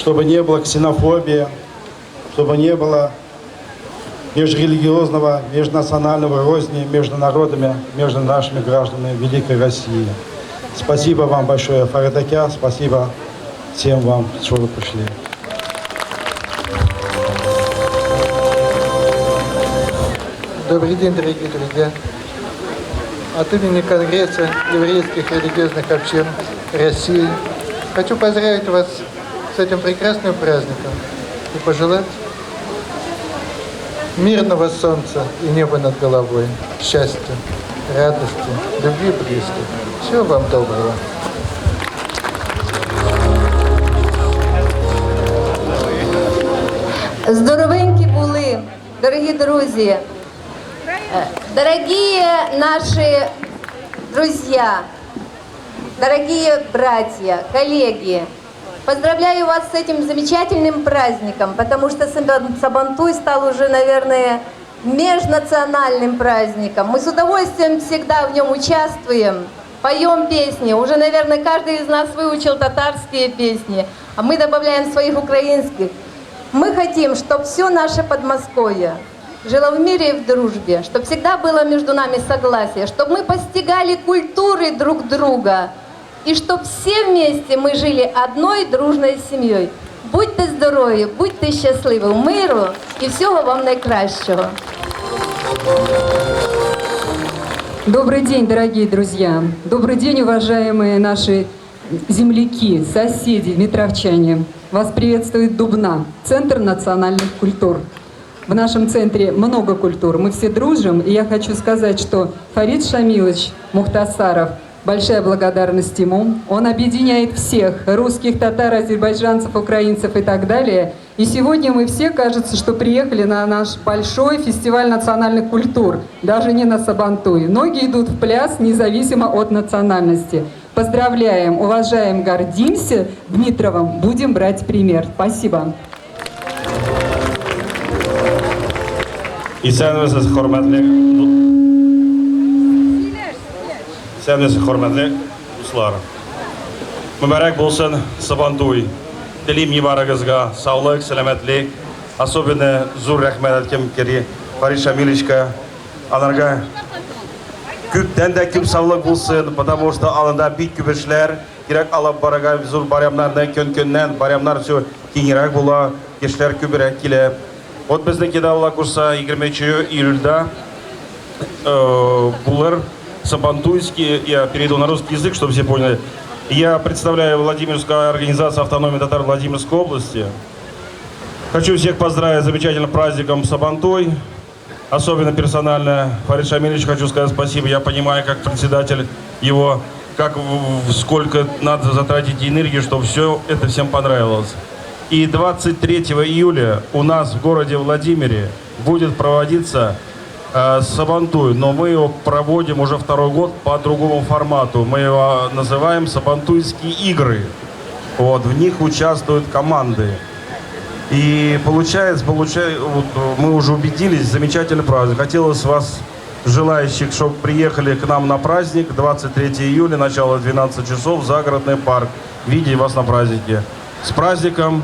чтобы не было ксенофобии, чтобы не было межрелигиозного, межнационального розни между народами, между нашими гражданами Великой России. Спасибо вам большое, Фаридакя, спасибо всем вам, что вы пришли. Добрый день, дорогие друзья. От имени Конгресса еврейских религиозных общин России хочу поздравить вас с этим прекрасным праздником и пожелать мирного солнца и неба над головой, счастья, радости, любви близких. Всего вам доброго. Здоровенькі були, дорогі друзі, дорогие наши друзья, дорогие братья, коллеги. Поздравляю вас с этим замечательным праздником, потому что Сабантуй стал уже, наверное, межнациональным праздником. Мы с удовольствием всегда в нем участвуем, поем песни. Уже, наверное, каждый из нас выучил татарские песни, а мы добавляем своих украинских. Мы хотим, чтобы все наше Подмосковье жило в мире и в дружбе, чтобы всегда было между нами согласие, чтобы мы постигали культуры друг друга, и чтобы все вместе мы жили одной дружной семьей. Будьте здорові, будьте щасливі, миру і всього вам найкращого. Добрый день, дорогие друзья! Добрый день, уважаемые наши земляки, соседи, метровчане! Вас приветствует Дубна, Центр национальных культур. В нашем центре много культур, мы все дружим, и я хочу сказать, что Фарид Шамилович Мухтасаров, большая благодарность ему, он объединяет всех, русских, татар, азербайджанцев, украинцев и так далее. И сегодня мы все, кажется, что приехали на наш большой фестиваль национальных культур, даже не на Сабантуй. Многие идут в пляс независимо от национальности. Поздравляем, уважаем, гордимся Дмитровым, будем брать пример. Спасибо. Исәнмесез, хөрмәтле дуслар. Мөбарәк булсын Сабантуй. Телим нибарыгызга саулык, сәламәтлек, особенно зур рәхмәт әйткем кирәк Фарид Шамиловичка. Аларга күптән дә күп саулык булсын, потому что алында бик күп эшләр кирәк алып барырга, зур байрамнардан көн-көннән байрамнар все киңрәк була, яшьләр күбрәк килә. Вот безнеке дә Алла курса 23 июльдә булыр Сабантуйский, я перейду на русский язык, чтобы все поняли. Я представляю Владимирскую организацию автономии татар Владимирской области. Хочу всех поздравить с замечательным праздником Сабантуй. Особенно персонально Фарид Шамилевич хочу сказать спасибо. Я понимаю, как председатель его, сколько надо затратить энергии, чтобы все это всем понравилось. И 23 июля у нас в городе Владимире будет проводиться Сабантуй, но мы его проводим уже второй год по другому формату. Мы его называем Сабантуйские игры. Вот, в них участвуют команды. И получается, вот, мы уже убедились, замечательный праздник. Хотелось вас, желающих, чтобы приехали к нам на праздник 23 июля, начало 12 часов, загородный парк. Видеть вас на празднике. С праздником,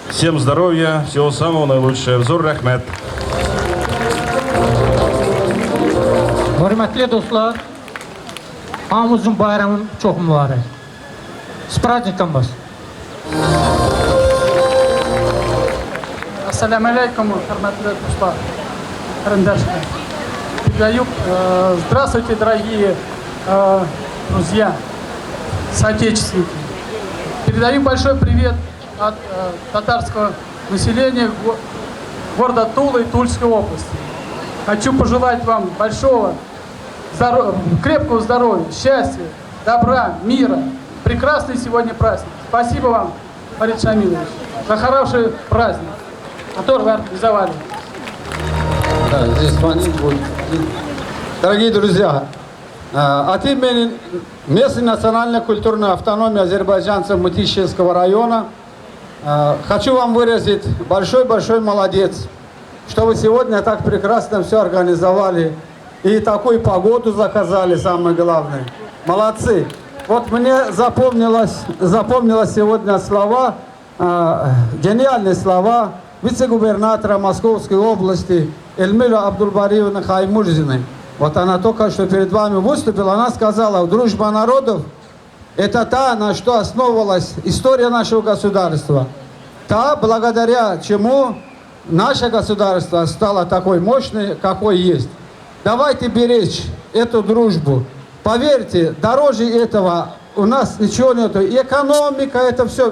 всем здоровья, всего самого наилучшего. Зур рахмет. Hörmətli dostlar, hamımızın bayramı çox mübarək. С праздником вас! Ассаляму алейкум, хөрмәтле дуслар, карандашлар. Здравствуйте, дорогие друзья, соотечественники. Передаю большой привет от татарского населения города Тула и Тульской области. Хочу пожелать вам большого, крепкого здоровья, счастья, добра, мира. Прекрасный сегодня праздник. Спасибо вам, Фарид Шамилович, за хороший праздник, который вы организовали. Да, здесь звонить будет. Дорогие друзья, от имени местной национальной культурной автономии азербайджанцев Мытищинского района хочу вам выразить большой-большой молодец, что вы сегодня так прекрасно все организовали и такую погоду заказали, самое главное. Молодцы! Вот мне запомнилось сегодня слова гениальные слова вице-губернатора Московской области Эльмира Абдулбариевны Хаймурзиной. Вот она только что перед вами выступила, она сказала, дружба народов – это та, на что основывалась история нашего государства. Та, благодаря чему наше государство стало такой мощной, какой есть. Давайте беречь эту дружбу. Поверьте, дороже этого у нас ничего нету. И экономика, это все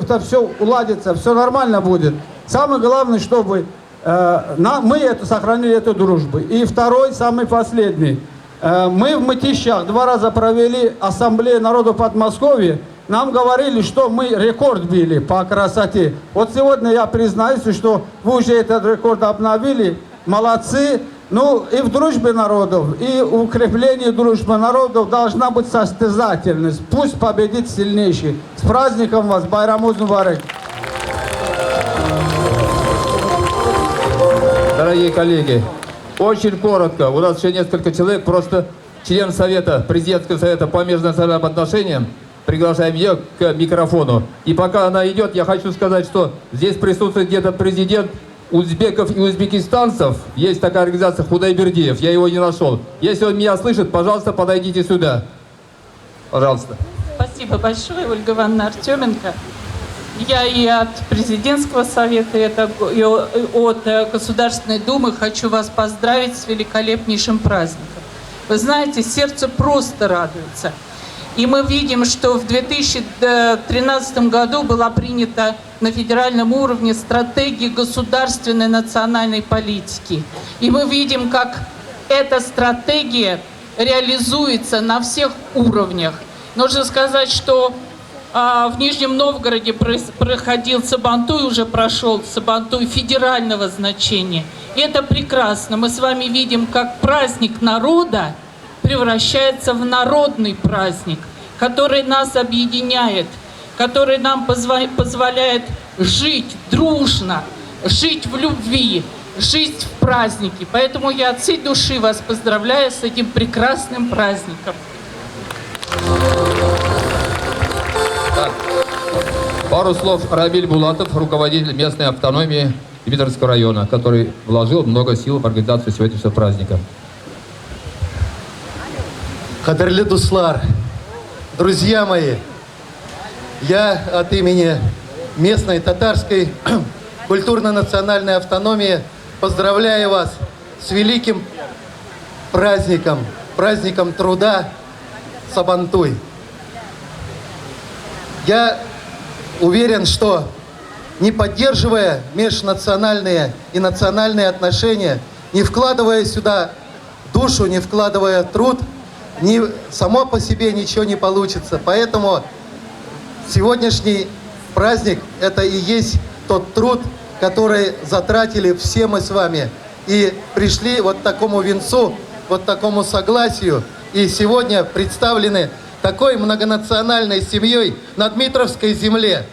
уладится, все нормально будет. Самое главное, чтобы мы сохранили эту дружбу. И второй, самый последний. Мы в Мытищах 2 раза провели ассамблею народов Подмосковья. Нам говорили, что мы рекорд били по красоте. Вот сегодня я признаюсь, что вы уже этот рекорд обновили. Молодцы. Ну и в дружбе народов, и в укреплении дружбы народов должна быть состязательность. Пусть победит сильнейший. С праздником вас, Байрамуз Мубарак. Дорогие коллеги, очень коротко. У нас еще несколько человек, просто член совета, президентского совета по межнациональным отношениям. Приглашаем ее к микрофону. И пока она идет, я хочу сказать, что здесь присутствует где-то президент узбеков и узбекистанцев. Есть такая организация Худайбердиев, я его не нашел. Если он меня слышит, пожалуйста, подойдите сюда. Пожалуйста. Спасибо большое, Ольга Ивановна Артеменко. Я и от президентского совета, и от Государственной Думы хочу вас поздравить с великолепнейшим праздником. Вы знаете, сердце просто радуется. И мы видим, что в 2013 году была принята на федеральном уровне стратегия государственной национальной политики. И мы видим, как эта стратегия реализуется на всех уровнях. Нужно сказать, что в Нижнем Новгороде проходил Сабантуй, уже прошел Сабантуй федерального значения. И это прекрасно. Мы с вами видим, как праздник народа превращается в народный праздник, который нас объединяет, который нам позволяет жить дружно, жить в любви, жить в празднике. Поэтому я от всей души вас поздравляю с этим прекрасным праздником. Так. Пару слов. Рамиль Булатов, руководитель местной автономии Дмитровского района, который вложил много сил в организацию сегодняшнего праздника. Кадерлі дуслар, друзья мои, я от имени местной татарской культурно-национальной автономии поздравляю вас с великим праздником, праздником труда Сабантуй. Я уверен, что не поддерживая межнациональные и национальные отношения, не вкладывая сюда душу, не вкладывая труд, само по себе ничего не получится. Поэтому сегодняшний праздник – это и есть тот труд, который затратили все мы с вами. И пришли вот к такому венцу, вот к такому согласию. И сегодня представлены такой многонациональной семьей на Дмитровской земле.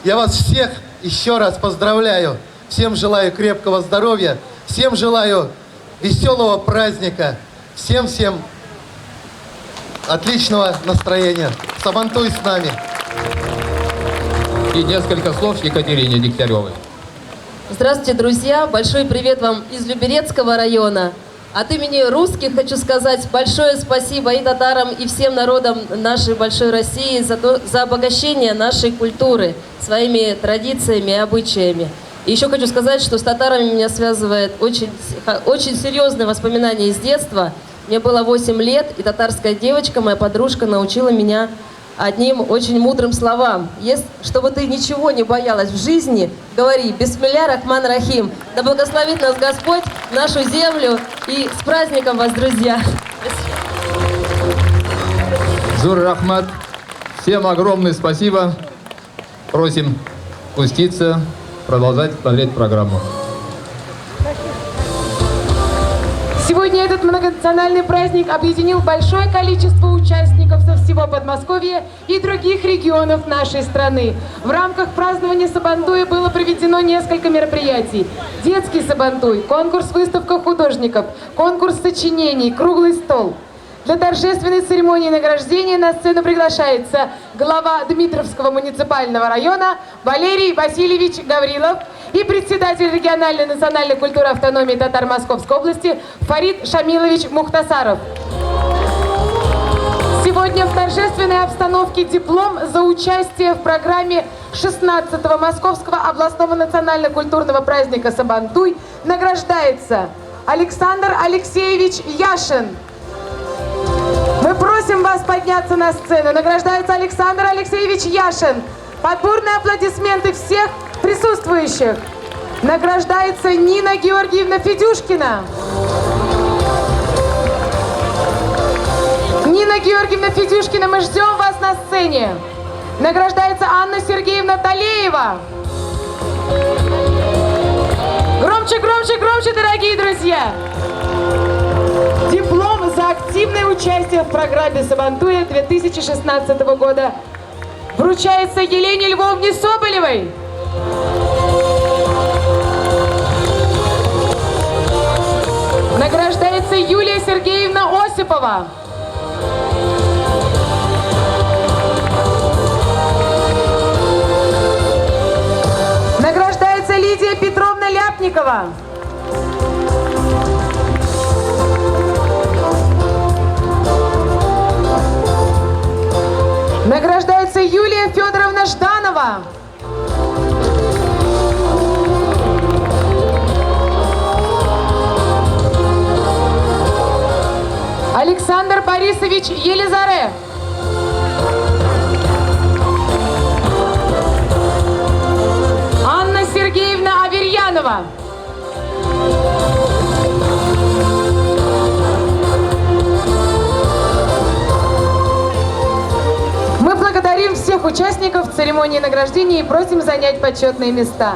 Я вас всех еще раз поздравляю. Всем желаю крепкого здоровья. Всем желаю веселого праздника. Всем отличного настроения. Сабантуй с нами. И несколько слов Екатерине Дегтяревой. Здравствуйте, друзья! Большой привет вам из Люберецкого района. От имени русских хочу сказать большое спасибо и татарам, и всем народам нашей большой России за обогащение нашей культуры своими традициями и обычаями. И еще хочу сказать, что с татарами меня связывает очень серьезные воспоминания из детства. Мне было 8 лет, и татарская девочка, моя подружка, научила меня одним очень мудрым словам. Чтобы ты ничего не боялась в жизни, говори «Бисмилля Рахман Рахим». Да благословит нас Господь, нашу землю, и с праздником вас, друзья! Зур Рахмат, всем огромное спасибо. Просим спуститься, продолжать смотреть программу. Сегодня этот многонациональный праздник объединил большое количество участников со всего Подмосковья и других регионов нашей страны. В рамках празднования Сабантуя было проведено несколько мероприятий. Детский Сабантуй, конкурс-выставка художников, конкурс сочинений, круглый стол. Для торжественной церемонии награждения на сцену приглашается глава Дмитровского муниципального района Валерий Васильевич Гаврилов и председатель региональной национальной культуры автономии татар Московской области Фарид Шамилович Мухтасаров. Сегодня в торжественной обстановке диплом за участие в программе 16-го Московского областного национально-культурного праздника Сабантуй награждается Александр Алексеевич Яшин. Мы просим вас подняться на сцену. Награждается Александр Алексеевич Яшин. Под бурные аплодисменты всех присутствующих. Награждается Нина Георгиевна Федюшкина. Нина Георгиевна Федюшкина, мы ждем вас на сцене. Награждается Анна Сергеевна Талеева. Громче, громче, громче, дорогие друзья! Диплом за активное участие в программе Сабантуя 2016 года вручается Елене Львовне Соболевой. Награждается Юлия Сергеевна Осипова. Награждается Лидия Петровна Ляпникова. Награждается Юлия Федоровна Жданова. Александр Борисович Елизаре. Анна Сергеевна Аверьянова. Мы благодарим всех участников церемонии награждения и просим занять почетные места.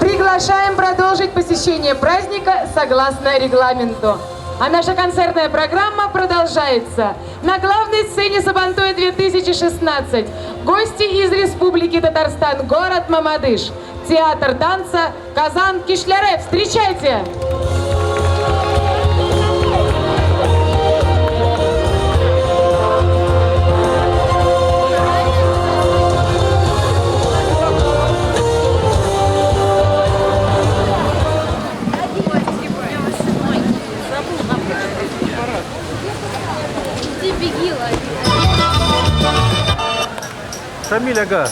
Приглашаем продолжить посещение праздника согласно регламенту. А наша концертная программа продолжается. На главной сцене Сабантуя 2016 гости из Республики Татарстан, город Мамадыш, театр танца Казан-Кишлярев. Встречайте! Шамиль, ага.